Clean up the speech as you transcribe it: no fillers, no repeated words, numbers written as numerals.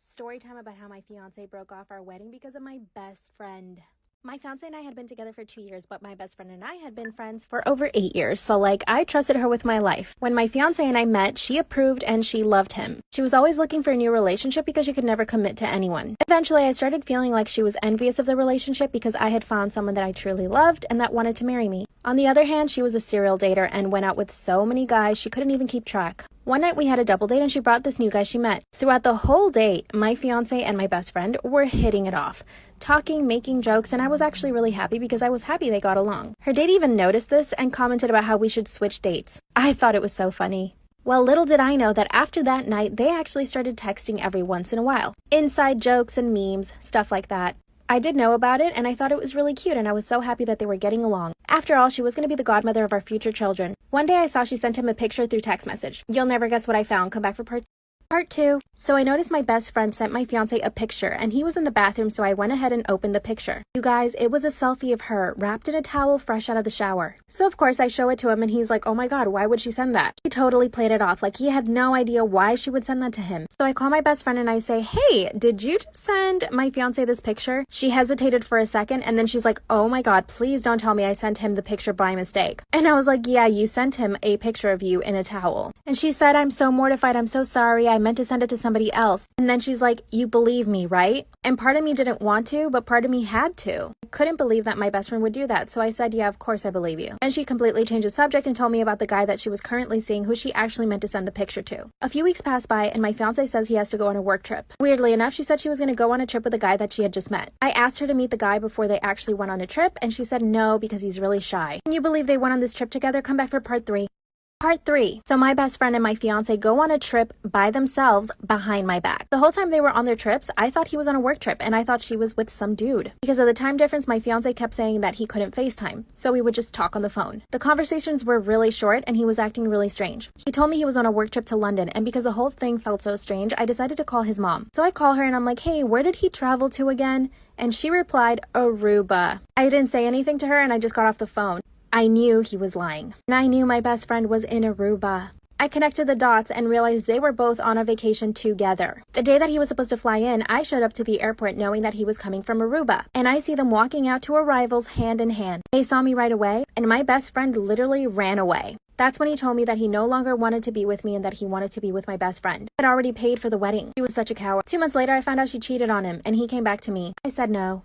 Story time about how my fiance broke off our wedding because of my best friend. My fiance and I had been together for 2 years, but my best friend and I had been friends for over 8 years. So I trusted her with my life. When my fiance and I met, she approved and she loved him. She was always looking for a new relationship because she could never commit to anyone. Eventually, I started feeling like she was envious of the relationship because I had found someone that I truly loved and that wanted to marry me. On the other hand, she was a serial dater and went out with so many guys she couldn't even keep track. One night we had a double date and she brought this new guy she met. Throughout the whole date, my fiance and my best friend were hitting it off, talking, making jokes, and I was actually really happy because I was happy they got along. Her date even noticed this and commented about how we should switch dates. I thought it was so funny. Well, little did I know that after that night, they actually started texting every once in a while. Inside jokes and memes, stuff like that. I did know about it and I thought it was really cute and I was so happy that they were getting along. After all, she was going to be the godmother of our future children. One day I saw she sent him a picture through text message. You'll never guess what I found. Come back for part 2. So I noticed my best friend sent my fiance a picture and he was in the bathroom, so I went ahead and opened the picture. You guys, it was a selfie of her wrapped in a towel fresh out of the shower. So of course I show it to him and he's like, oh my god, why would she send that? He totally played it off like he had no idea why she would send that to him. So I call my best friend and I say, hey, did you just send my fiance this picture? She hesitated for a second and then she's like, oh my god, please don't tell me I sent him the picture by mistake. And I was like, yeah, you sent him a picture of you in a towel. And she said, I'm so mortified, I'm so sorry, I meant to send it to somebody else. And then she's like, you believe me, right? And part of me didn't want to, but part of me had to. I couldn't believe that my best friend would do that. So I said, yeah, of course I believe you. And she completely changed the subject and told me about the guy that she was currently seeing, who she actually meant to send the picture to. A few weeks passed by and my fiance says he has to go on a work trip. Weirdly enough, she said she was going to go on a trip with a guy that she had just met. I asked her to meet the guy before they actually went on a trip and she said no because he's really shy. Can you believe they went on this trip together? Come back for part 3. Part 3. So my best friend and my fiance go on a trip by themselves behind my back. The whole time they were on their trips, I thought he was on a work trip and I thought she was with some dude. Because of the time difference, my fiance kept saying that he couldn't FaceTime, so we would just talk on the phone. The conversations were really short and he was acting really strange. He told me he was on a work trip to London, and because the whole thing felt so strange, I decided to call his mom. So I call her and I'm like, hey, where did he travel to again? And she replied, Aruba. I didn't say anything to her and I just got off the phone. I knew he was lying, and I knew my best friend was in Aruba. I connected the dots and realized they were both on a vacation together. The day that he was supposed to fly in, I showed up to the airport knowing that he was coming from Aruba, and I see them walking out to arrivals hand in hand. They saw me right away, and my best friend literally ran away. That's when he told me that he no longer wanted to be with me and that he wanted to be with my best friend. I had already paid for the wedding. He was such a coward. 2 months later, I found out she cheated on him, and he came back to me. I said no.